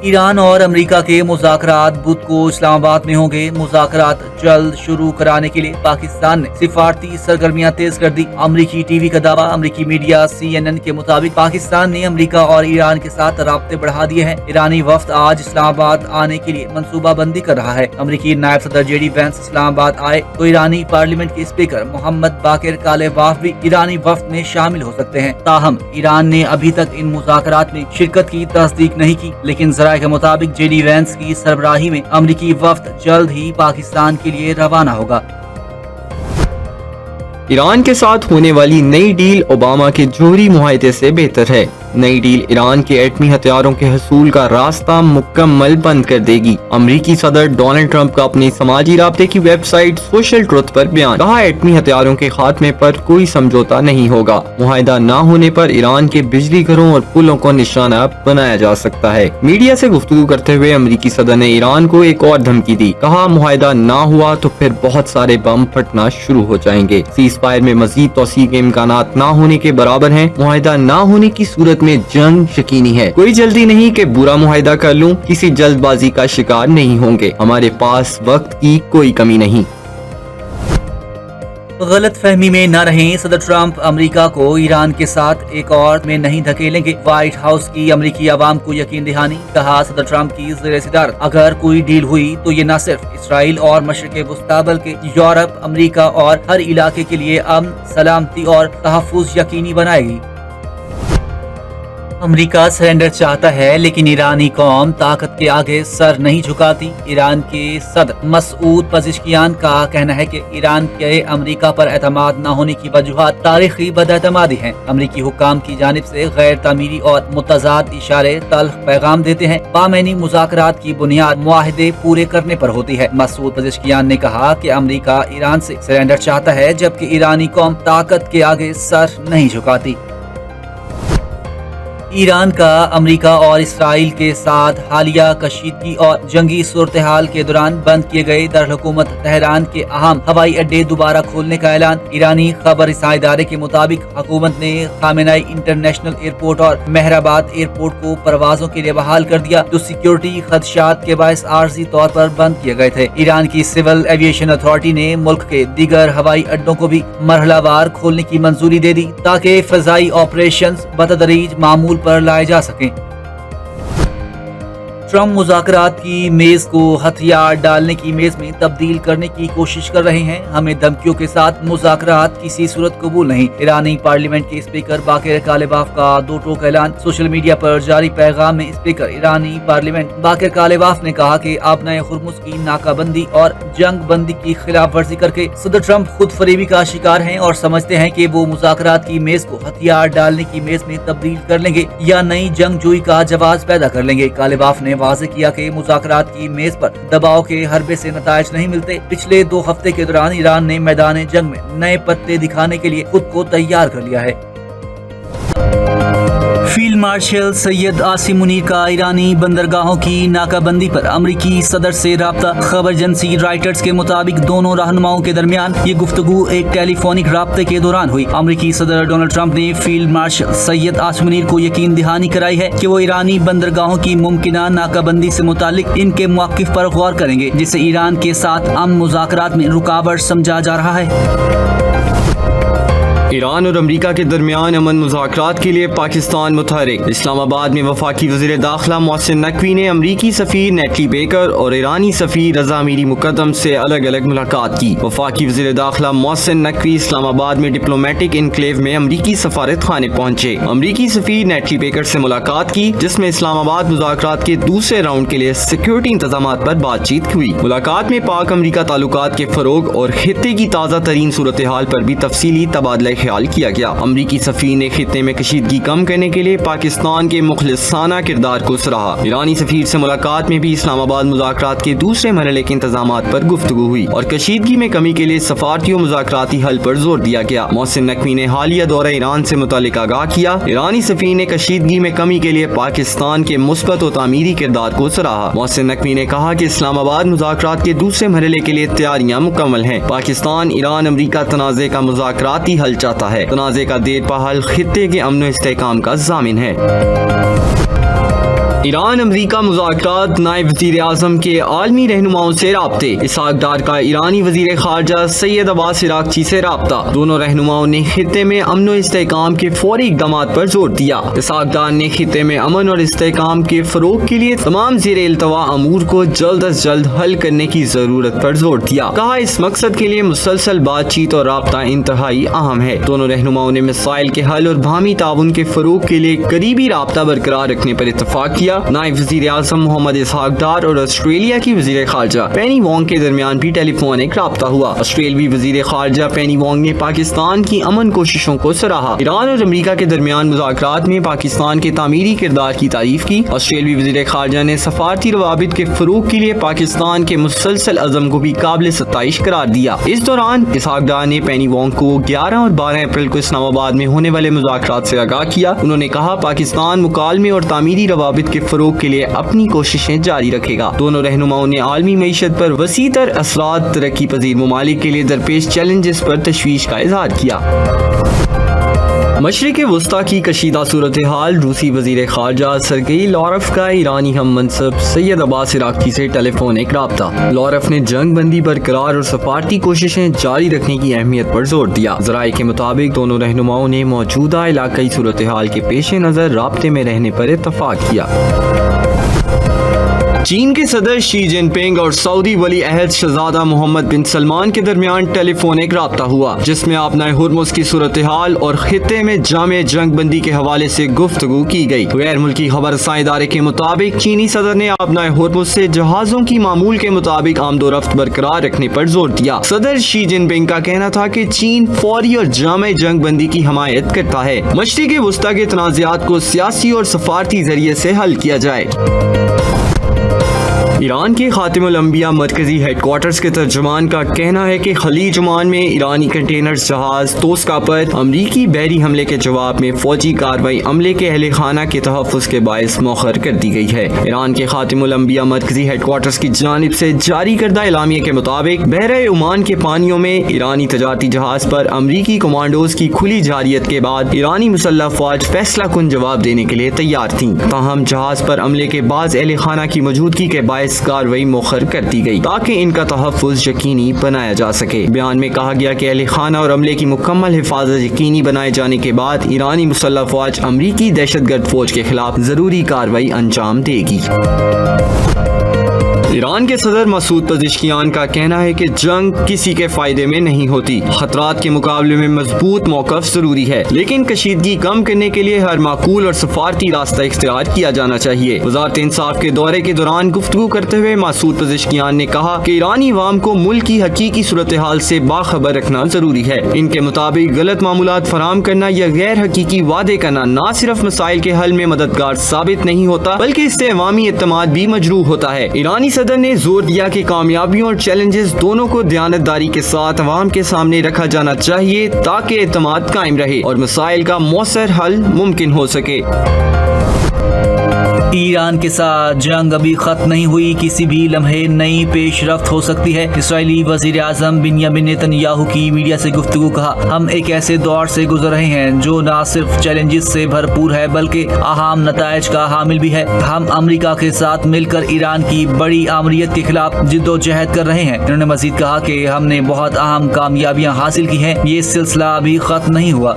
Iran और America के मुज़ाकरात बुध को इस्लामाबाद में होंगे। मुज़ाकरात जल्द शुरू कराने के लिए पाकिस्तान ने सिफारती सरगर्मियां तेज कर दी। अमरीकी टीवी का दावा। अमरीकी मीडिया CNN के मुताबिक पाकिस्तान ने अमेरिका और ईरान के साथ राब्ते बढ़ा दिए हैं। ईरानी वफ्द आज इस्लामाबाद आने के लिए मंसूबा बंदी कर रहा है। अमरीकी नायब सदर JD वैंस इस्लामाबाद आए तो ईरानी पार्लियामेंट के स्पीकर मोहम्मद बाकिर कालेबाफ भी ईरानी वफ्द में शामिल हो सकते हैं। ताहम ईरान ने अभी तक इन मुज़ाकरात में शिरकत की तस्दीक नहीं की, लेकिन जराये के मुताबिक JD वैंस की सरबराही में अमरीकी वफ्द जल्द ही पाकिस्तान के लिए रवाना होगा। ईरान के साथ होने वाली नई डील ओबामा के जोहरी मुआहदे से बेहतर है। नई डील ईरान के एटमी हथियारों के हसूल का रास्ता मुकम्मल बंद कर देगी। अमरीकी सदर डोनाल्ड ट्रंप का अपनी समाजी राब्ते की वेबसाइट सोशल ट्रुथ पर बयान। कहा, एटमी हथियारों के खात्मे पर कोई समझौता नहीं होगा। मुआहदा न होने पर ईरान के बिजली घरों और पुलों को निशाना बनाया जा सकता है। मीडिया से गुफ्तगू करते हुए अमरीकी सदर ने ईरान को एक और धमकी दी। कहा, मुआहदा न हुआ तो फिर बहुत सारे बम फटना शुरू हो जाएंगे। सीज फायर में मजीद तोसी के इम्कानात न होने के बराबर हैं। मुआहदा न होने की सूरत में जंग यकीनी है। कोई जल्दी नहीं कि बुरा मुआहदा कर लूं, किसी जल्दबाजी का शिकार नहीं होंगे। हमारे पास वक्त की कोई कमी नहीं। गलत फहमी में न रहें। सदर ट्रंप अमेरिका को ईरान के साथ एक और में नहीं धकेलेंगे। व्हाइट हाउस की अमेरिकी आवाम को यकीन दहानी। कहा, सदर ट्रंप की ज़ेर सदारत अगर कोई डील हुई तो ये न सिर्फ इसराइल और मशरिक़ वस्ता बल्कि यूरोप, अमेरिका और हर इलाके के लिए अमन, सलामती और तहफ़्फ़ुज़ यकीनी बनाएगी। अमेरिका सरेंडर चाहता है लेकिन ईरानी कौम ताकत के आगे सर नहीं झुकाती। ईरान के सदर मसूद पज़ेश्कियान का कहना है कि ईरान के अमेरिका पर एतमाद न होने की वजूहात तारीखी बदएतमादी हैं। अमेरिकी हुक्काम की जानिब से गैर तामीरी और मुतज़ाद इशारे तल्ख पैगाम देते हैं। बामैनी मुज़ाकरात की बुनियाद मुआहदे पूरे करने पर होती है। मसूद पज़ेश्कियान ने कहा कि अमेरिका ईरान से सरेंडर चाहता है जबकि ईरानी कौम ताकत के आगे सर नहीं झुकाती। ईरान का अमेरिका और इसराइल के साथ हालिया कशीदगी और जंगी सूरत हाल के दौरान बंद किए गए दरहुकूमत तेहरान के अहम हवाई अड्डे दोबारा खोलने का ऐलान। ईरानी खबर रसां इदारे के मुताबिक हुकूमत ने खामेनाई इंटरनेशनल एयरपोर्ट और मेहराबाद एयरपोर्ट को परवाजों के लिए बहाल कर दिया, जो सिक्योरिटी खदशात के बायस आर्जी तौर पर बंद किए गए थे। ईरान की सिविल एविएशन अथॉरिटी ने मुल्क के दीगर हवाई अड्डों को भी मरहलावार खोलने की मंजूरी दे दी ताकि फजाई ऑपरेशन बतदरीज मामूल पर लाए जा सकें। ट्रंप मुज़ाकरात की मेज को हथियार डालने की मेज में तब्दील करने की कोशिश कर रहे हैं। हमें धमकियों के साथ मुज़ाकरात किसी सूरत कबूल नहीं। ईरानी पार्लियामेंट के स्पीकर बाकिर कालेबाफ का दो टोक ऐलान। सोशल मीडिया पर जारी पैगाम में स्पीकर ईरानी पार्लियामेंट बाकिर कालेबाफ ने कहा कि आपने हुर्मुज़ की नाकाबंदी और जंग बंदी की खिलाफ वर्जी करके सदर ट्रंप खुद फरेबी का शिकार हैं और समझते हैं कि वो मुज़ाकरात की मेज को हथियार डालने की मेज में तब्दील कर लेंगे या नई जंगजोई का जवाब पैदा कर लेंगे। कालेबाफ ने वाज़ेह किया कि मुज़ाकरात की मेज पर दबाव के हरबे से नताइज नहीं मिलते। पिछले 2 हफ्ते के दौरान ईरान ने मैदान जंग में नए पत्ते दिखाने के लिए खुद को तैयार कर लिया है। फील्ड मार्शल सैयद आसिम मुनीर का ईरानी बंदरगाहों की नाकाबंदी पर अमरीकी सदर से राब्ता। खबर एजेंसी रॉयटर्स के मुताबिक दोनों रहनुमाओं के दरमियान ये गुफ्तगू एक टेलीफोनिक राब्ते के दौरान हुई। अमरीकी सदर डोनाल्ड ट्रंप ने फील्ड मार्शल सैयद आसिम मुनीर को यकीन दहानी कराई है कि वो ईरानी बंदरगाहों की मुमकिना नाकाबंदी से मुतालिक इनके मौक़िफ़ पर गौर करेंगे, जिसे ईरान के साथ अमन मुज़ाकरात में रुकावट समझा जा रहा है। ईरान और अमेरिका के दरमियान अमन मुज़ाकरात के लिए पाकिस्तान मुतहरिक। इस्लामाबाद में वफाकी वज़ीर दाखिला मोहसिन नकवी ने अमरीकी सफ़ीर नेटली बेकर और ईरानी सफ़ीर रज़ा मीरी मुक़द्दम से अलग अलग मुलाकात की। वफाकी वज़ीर दाखिला मोहसिन नकवी इस्लामाबाद में डिप्लोमेटिक इनक्लेव में अमरीकी सफारत खाने पहुंचे। अमरीकी सफ़ीर नेटली बेकर से मुलाकात की, जिसमें इस्लामाबाद मुज़ाकरात के दूसरे राउंड के लिए सिक्योरिटी इंतजामात पर बातचीत हुई। मुलाकात में पाक अमरीका ताल्लुकात के फ़रोग और खित्ते की ताज़ा तरीन सूरत हाल पर भी तफसीली तबादला ख्याल किया गया। अमरीकी सफीर ने खित्ते में कशीदगी कम करने के लिए पाकिस्तान के मुखलिसाना किरदार को सराहा। ईरानी सफीर से मुलाकात में भी इस्लामाबाद मुज़ाकरात के दूसरे मरहले के इंतजामात पर गुफ्तगू हुई और कशीदगी में कमी के लिए सफारती और मुज़ाकराती हल पर जोर दिया गया। मोहसिन नकवी ने हालिया दौरा ईरान से मुतालिक आगाह किया। ईरानी सफीर ने कशीदगी में कमी के लिए पाकिस्तान के मुस्बत और तामीरी किरदार को सराहा। मोहसिन नकवी ने कहा कि इस्लामाबाद मुज़ाकरात के दूसरे मरहले के लिए तैयारियां मुकम्मल हैं। पाकिस्तान ईरान अमरीका तनाज़े का मुज़ाकराती हल चाहता है। तनाज़े का देर पा हल खित्ते के अमन व इस्तेहकाम का ज़ामिन है। ایران امریکہ مذاکرات، نائب وزیر اعظم کے عالمی رہنماؤں سے رابطے، اسحاق ڈار کا ایرانی وزیر خارجہ سید عباس عراقچی سے رابطہ، دونوں رہنماؤں نے خطے میں امن و استحکام کے فوری اقدامات پر زور دیا۔ اسحاق ڈار نے خطے میں امن اور استحکام کے فروغ کے لیے تمام زیر التوا امور کو جلد از جلد حل کرنے کی ضرورت پر زور دیا، کہا اس مقصد کے لیے مسلسل بات چیت اور رابطہ انتہائی اہم ہے۔ دونوں رہنماؤں نے مسائل کے حل اور باہمی تعاون کے فروغ کے لیے قریبی رابطہ برقرار رکھنے پر اتفاق کیا۔ نائب وزیر اعظم محمد اسحاق ڈار اور آسٹریلیا کی وزیر خارجہ پینی وانگ کے درمیان بھی ٹیلی فونک رابطہ ہوا۔ آسٹریلوی وزیر خارجہ پینی وانگ نے پاکستان کی امن کوششوں کو سراہا۔ ایران اور امریکہ کے درمیان مذاکرات میں پاکستان کے تعمیری کردار کی تعریف کی۔ آسٹریلوی وزیر خارجہ نے سفارتی روابط کے فروغ کے لیے پاکستان کے مسلسل عزم کو بھی قابل ستائش قرار دیا۔ اس دوران اسحاق ڈار نے پینی وانگ کو 11 اور 12 اپریل کو اسلام آباد میں ہونے والے مذاکرات سے آگاہ کیا۔ انہوں نے کہا پاکستان مکالمے اور تعمیری روابط کے فروغ کے لیے اپنی کوششیں جاری رکھے گا۔ دونوں رہنماؤں نے عالمی معیشت پر وسیع تر اثرات، ترقی پذیر ممالک کے لیے درپیش چیلنجز پر تشویش کا اظہار کیا۔ مشرق وسطی کی کشیدہ صورتحال، روسی وزیر خارجہ سرگئی لاروف کا ایرانی ہم منصب سید عباس عراقچی سے ٹیلی فونک رابطہ۔ لاروف نے جنگ بندی برقرار اور سفارتی کوششیں جاری رکھنے کی اہمیت پر زور دیا۔ ذرائع کے مطابق دونوں رہنماؤں نے موجودہ علاقائی صورتحال کے پیش نظر رابطے میں رہنے پر اتفاق کیا۔ چین کے صدر شی جن پنگ اور سعودی ولی عہد شہزادہ محمد بن سلمان کے درمیان ٹیلی فونک رابطہ ہوا، جس میں آبنائے ہرمز کی صورتحال اور خطے میں جامع جنگ بندی کے حوالے سے گفتگو کی گئی۔ غیر ملکی خبر رساں ادارے کے مطابق چینی صدر نے آبنائے ہرمز سے جہازوں کی معمول کے مطابق آمد و رفت برقرار رکھنے پر زور دیا۔ صدر شی جن پنگ کا کہنا تھا کہ چین فوری اور جامع جنگ بندی کی حمایت کرتا ہے۔ مشرق وسطی کے تنازعات کو سیاسی اور سفارتی ذریعے سے حل کیا جائے۔ ایران کے خاتم الانبیاء مرکزی ہیڈ کوارٹرز کے ترجمان کا کہنا ہے کہ خلیج عمان میں ایرانی کنٹینر جہاز توسکا پر امریکی بحری حملے کے جواب میں فوجی کارروائی عملے کے اہل خانہ کے تحفظ کے باعث مؤخر کر دی گئی ہے۔ ایران کے خاتم الانبیاء مرکزی ہیڈ کوارٹرز کی جانب سے جاری کردہ اعلامیے کے مطابق بحیرہ عمان کے پانیوں میں ایرانی تجارتی جہاز پر امریکی کمانڈوز کی کھلی جارحیت کے بعد ایرانی مسلح افواج فیصلہ کن جواب دینے کے لیے تیار تھیں، تاہم جہاز پر عملے کے بعض اہل خانہ کی موجودگی کے باعث کارروائی مؤخر کر دی گئی تاکہ ان کا تحفظ یقینی بنایا جا سکے۔ بیان میں کہا گیا کہ اہل خانہ اور عملے کی مکمل حفاظت یقینی بنائے جانے کے بعد ایرانی مسلح افواج امریکی دہشت گرد فوج کے خلاف ضروری کارروائی انجام دے گی۔ ایران کے صدر مسعود پزشکیان کا کہنا ہے کہ جنگ کسی کے فائدے میں نہیں ہوتی، خطرات کے مقابلے میں مضبوط موقف ضروری ہے، لیکن کشیدگی کم کرنے کے لیے ہر معقول اور سفارتی راستہ اختیار کیا جانا چاہیے۔ وزارت انصاف کے دورے کے دوران گفتگو کرتے ہوئے مسعود پزشکیان نے کہا کہ ایرانی عوام کو ملک کی حقیقی صورتحال سے باخبر رکھنا ضروری ہے۔ ان کے مطابق غلط معمولات فراہم کرنا یا غیر حقیقی وعدے کرنا نہ صرف مسائل کے حل میں مددگار ثابت نہیں ہوتا بلکہ اس سے عوامی اعتماد بھی مجروح ہوتا ہے۔ ایرانی صدر نے زور دیا کہ کامیابیوں اور چیلنجز دونوں کو دیانتداری کے ساتھ عوام کے سامنے رکھا جانا چاہیے تاکہ اعتماد قائم رہے اور مسائل کا مؤثر حل ممکن ہو سکے۔ ایران کے ساتھ جنگ ابھی ختم نہیں ہوئی، کسی بھی لمحے نئی پیش رفت ہو سکتی ہے۔ اسرائیلی وزیر اعظم بنیامین نیتن یاہو کی میڈیا سے گفتگو کہا، ہم ایک ایسے دور سے گزر رہے ہیں جو نہ صرف چیلنجز سے بھرپور ہے بلکہ اہم نتائج کا حامل بھی ہے۔ ہم امریکہ کے ساتھ مل کر ایران کی بڑی آمریت کے خلاف جد و جہد کر رہے ہیں۔ انہوں نے مزید کہا کہ ہم نے بہت اہم کامیابیاں حاصل کی ہیں، یہ سلسلہ ابھی ختم نہیں ہوا۔